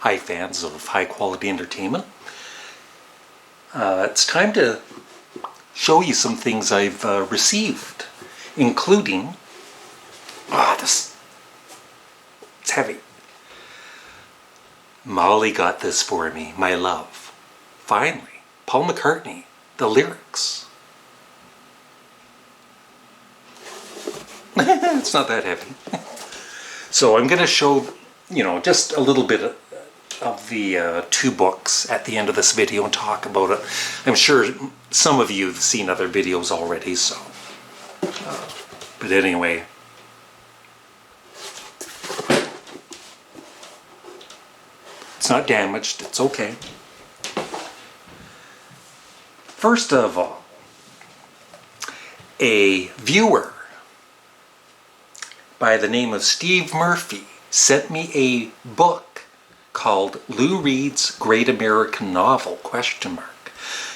Hi fans of high quality entertainment. It's time to show you some things I've received, including, it's heavy. Molly got this for me, my love. Finally, Paul McCartney, the lyrics. It's not that heavy. So I'm going to show, just a little bit of the two books at the end of this video and talk about it. I'm sure some of you have seen other videos already, so. But anyway. It's not damaged, it's okay. First of all, a viewer by the name of Steve Murphy sent me a book called Lou Reed's Great American Novel, ?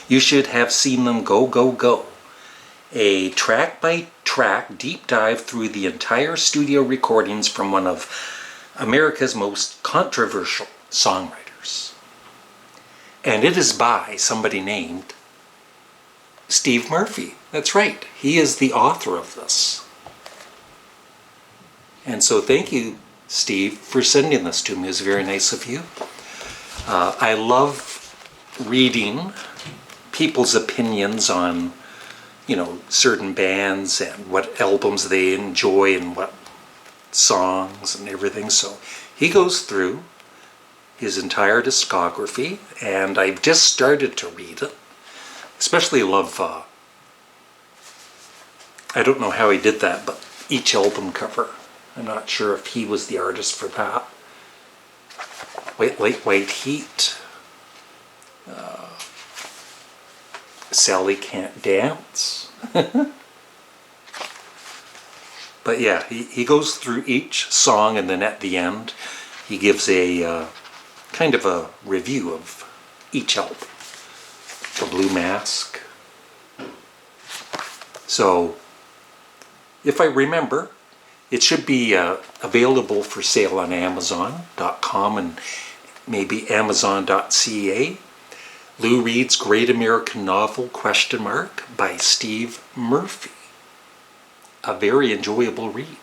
You should have seen them go, go, go. A track-by-track deep dive through the entire studio recordings from one of America's most controversial songwriters. And it is by somebody named Steve Murphy. That's right, he is the author of this. And so thank you, Steve, for sending this to me. It was very nice of you. I love reading people's opinions on, certain bands and what albums they enjoy and what songs and everything. So he goes through his entire discography, and I've just started to read it. Especially love, I don't know how he did that, but each album cover. I'm not sure if he was the artist for that. White Heat. Sally Can't Dance. But yeah, he goes through each song, and then at the end he gives a kind of a review of each album. The Blue Mask. So, if I remember, it should be available for sale on Amazon.com and maybe Amazon.ca. Lou Reed's Great American Novel, ? By Steve Murphy. A very enjoyable read.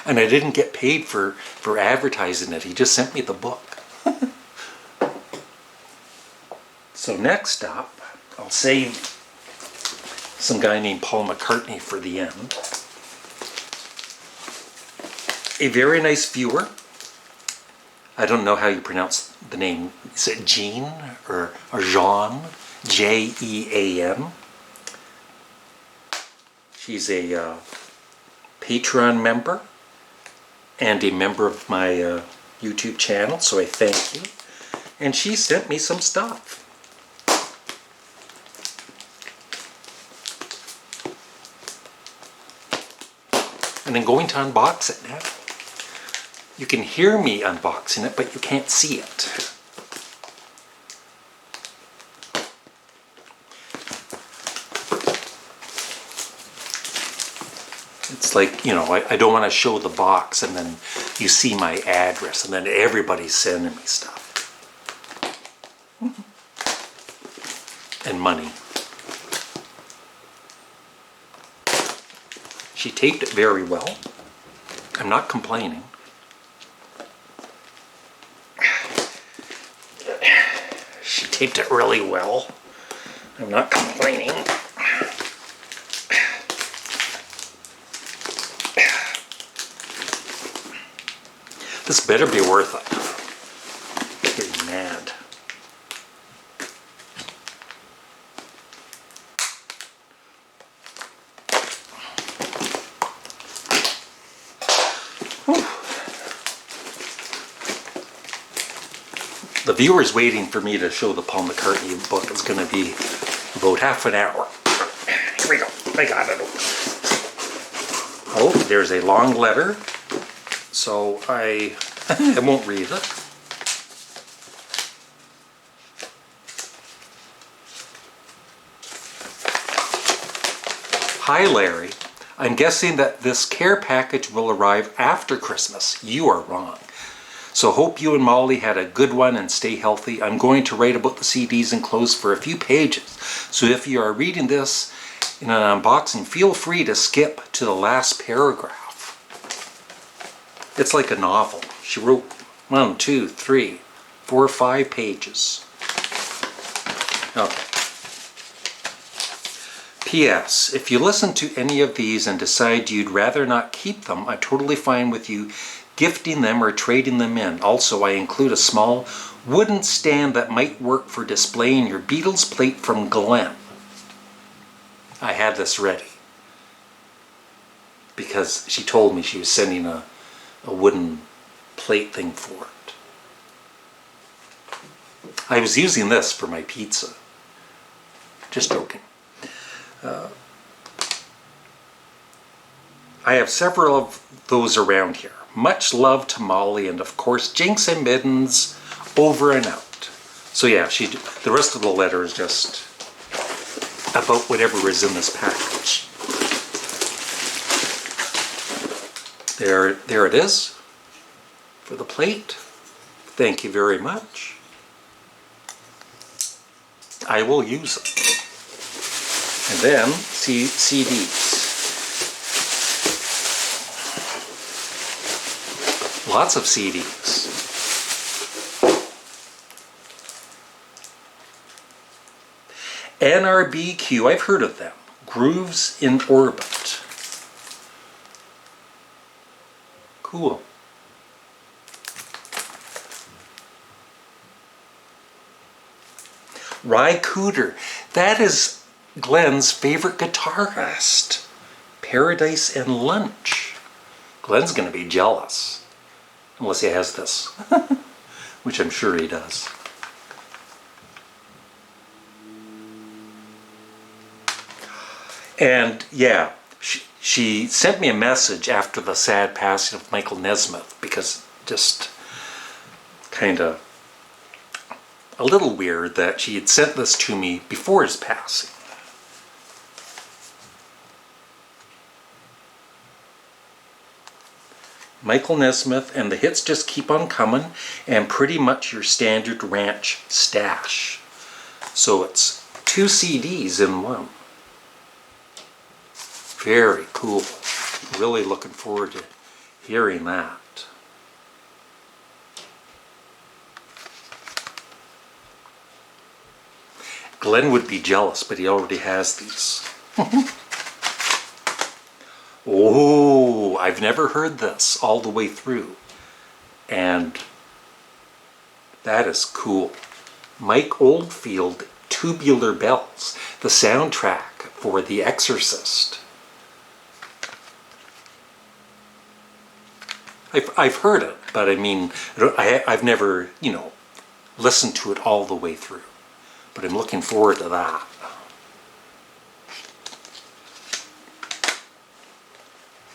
And I didn't get paid for advertising it. He just sent me the book. So next up, I'll save some guy named Paul McCartney for the end. A very nice viewer. I don't know how you pronounce the name. Is it Jean or Jean? Jean. She's a Patreon member and a member of my YouTube channel, so I thank you. And she sent me some stuff. And I'm going to unbox it now. You can hear me unboxing it, but you can't see it. It's like, I don't want to show the box and then you see my address and then everybody's sending me stuff. And money. She taped it very well. I'm not complaining. She taped it really well. I'm not complaining. This better be worth it. I'm getting mad. The viewer's waiting for me to show the Paul McCartney book. It's going to be about half an hour. Here we go. I got it. Oh, there's a long letter. So I won't read it. Hi Larry, I'm guessing that this care package will arrive after Christmas. You are wrong. So hope you and Molly had a good one and stay healthy. I'm going to write about the CDs enclosed for a few pages. So if you are reading this in an unboxing, feel free to skip to the last paragraph. It's like a novel. She wrote 1, 2, 3, 4, 5 pages. Okay. P.S. If you listen to any of these and decide you'd rather not keep them, I'm totally fine with you gifting them or trading them in. Also, I include a small wooden stand that might work for displaying your Beatles plate from Glenn. I had this ready because she told me she was sending a wooden plate thing for it. I was using this for my pizza. Just joking. I have several of those around here. Much love to Molly, and of course Jinx and Mittens, over and out. So yeah, the rest of the letter is just about whatever is in this package. There it is for the plate. Thank you very much. I will use it. And then CDs. Lots of CDs. NRBQ, I've heard of them. Grooves in Orbit. Cool. Ry Cooder. That is Glenn's favorite guitarist. Paradise and Lunch. Glenn's going to be jealous. Unless he has this. Which I'm sure he does. And yeah, she sent me a message after the sad passing of Michael Nesmith, because just kind of a little weird that she had sent this to me before his passing. Michael Nesmith, and the hits just keep on coming, and pretty much your standard ranch stash. So it's 2 CDs in one. Very cool. Really looking forward to hearing that. Glenn would be jealous, but he already has these. Oh, I've never heard this all the way through. And that is cool. Mike Oldfield, Tubular Bells, the soundtrack for The Exorcist. I've heard it, but I mean, I've never, listened to it all the way through. But I'm looking forward to that.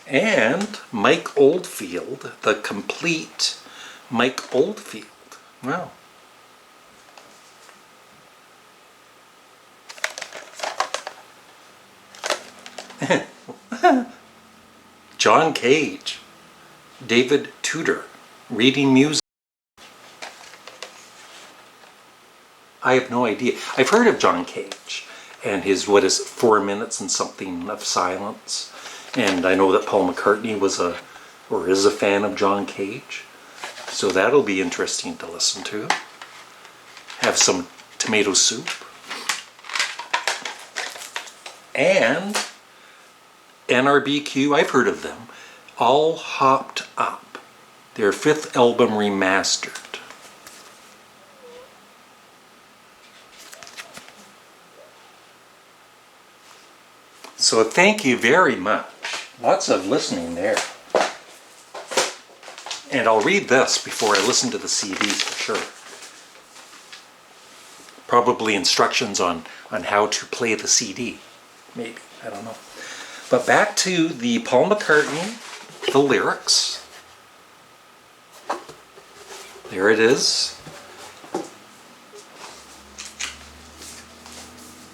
And Mike Oldfield, the complete Mike Oldfield. Wow. John Cage, David Tudor, reading music. I have no idea. I've heard of John Cage and his, 4 minutes and something of silence. And I know that Paul McCartney was is a fan of John Cage. So that'll be interesting to listen to. Have some tomato soup. And NRBQ, I've heard of them. All Hopped Up. Their 5th album remastered. So thank you very much. Lots of listening there. And I'll read this before I listen to the CDs for sure. Probably instructions on how to play the CD. Maybe. I don't know. But back to the Paul McCartney, the lyrics. There it is.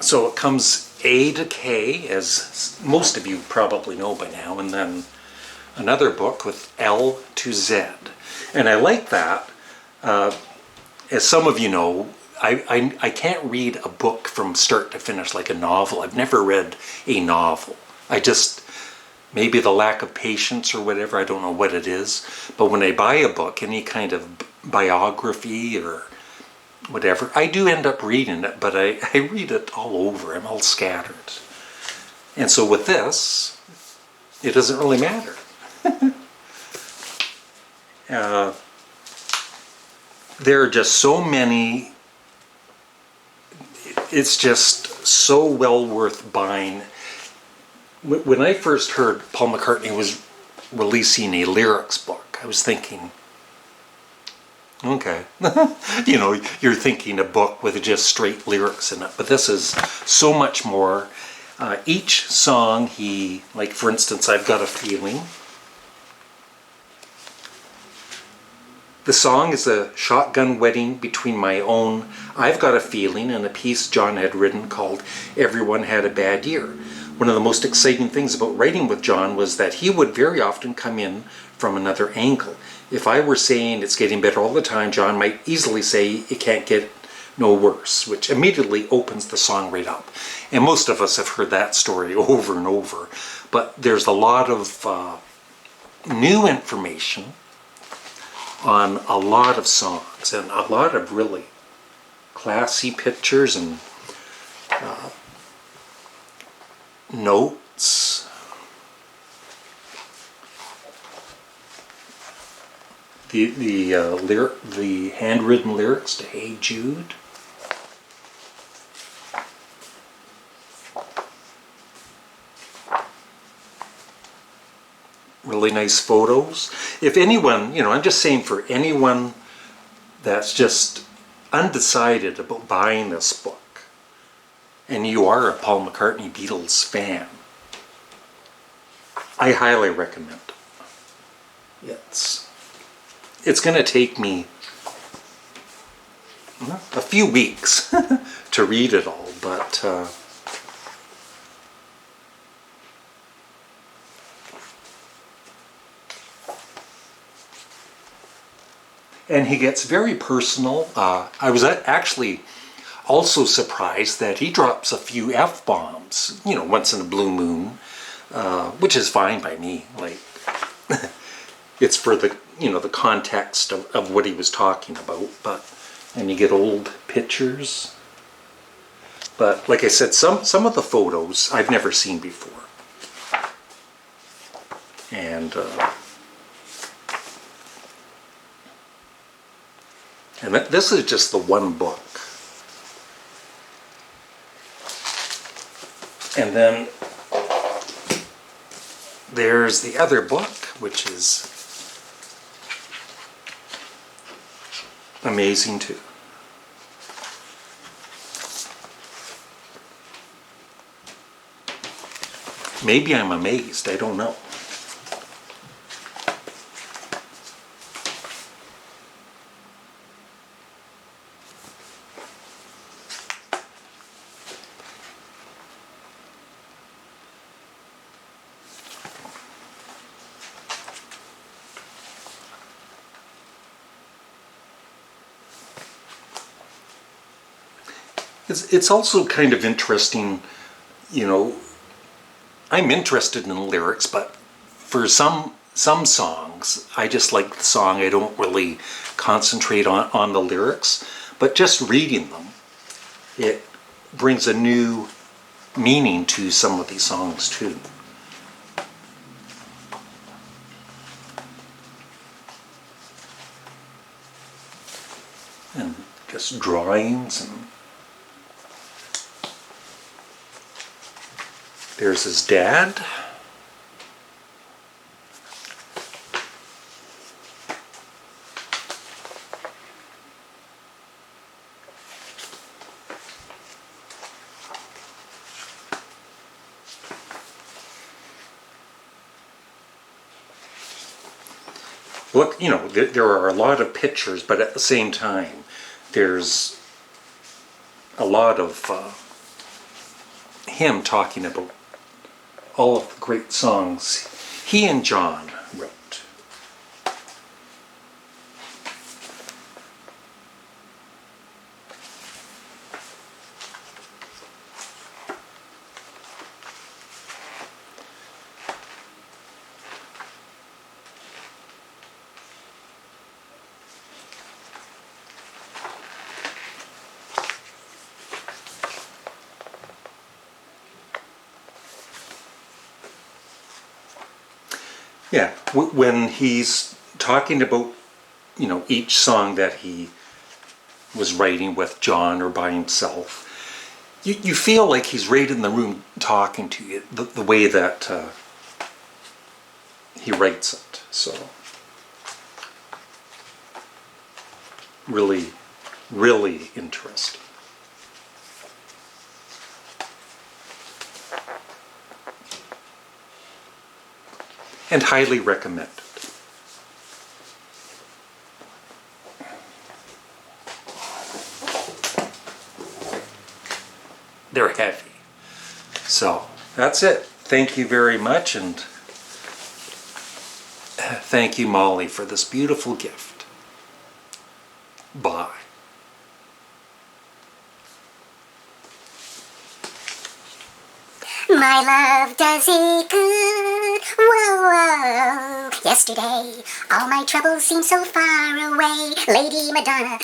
So it comes A to K, as most of you probably know by now, and then another book with L to Z. And I like that. As some of you know, I can't read a book from start to finish like a novel. I've never read a novel. Maybe the lack of patience or whatever, I don't know what it is. But when I buy a book, any kind of biography or whatever, I do end up reading it, but I read it all over. I'm all scattered. And so with this, it doesn't really matter. There are just so many. It's just so well worth buying. When I first heard Paul McCartney was releasing a lyrics book, I was thinking, okay, you're thinking a book with just straight lyrics in it, but this is so much more. Each song like for instance, I've Got a Feeling. The song is a shotgun wedding between my own I've Got a Feeling and a piece John had written called Everyone Had a Bad Year. One of the most exciting things about writing with John was that he would very often come in from another angle. If I were saying it's getting better all the time, John might easily say it can't get no worse, which immediately opens the song right up. And most of us have heard that story over and over. But there's a lot of new information on a lot of songs and a lot of really classy pictures and notes. The handwritten lyrics to Hey Jude. Really nice photos. If anyone, I'm just saying for anyone that's just undecided about buying this book, and you are a Paul McCartney Beatles fan, I highly recommend it. It's going to take me a few weeks to read it all, but and he gets very personal. I was actually also surprised that he drops a few F-bombs, once in a blue moon, which is fine by me. Like, it's for the, the context of what he was talking about. And you get old pictures. But like I said, some of the photos I've never seen before. And this is just the one book. And then there's the other book, which is amazing too. Maybe I'm amazed, I don't know. It's also kind of interesting, I'm interested in the lyrics, but for some songs, I just like the song. I don't really concentrate on the lyrics, but just reading them, it brings a new meaning to some of these songs too. And just drawings, and there's his dad. Look, there are a lot of pictures, but at the same time, there's a lot of him talking about all of the great songs he and John wrote. Yeah, when he's talking about, each song that he was writing with John or by himself, you feel like he's right in the room talking to you, the way that he writes it. So, really, really interesting. And highly recommended. They're heavy. So, that's it. Thank you very much, and thank you, Molly, for this beautiful gift. Bye. My love does it good, whoa, whoa. Yesterday, all my troubles seemed so far away. Lady Madonna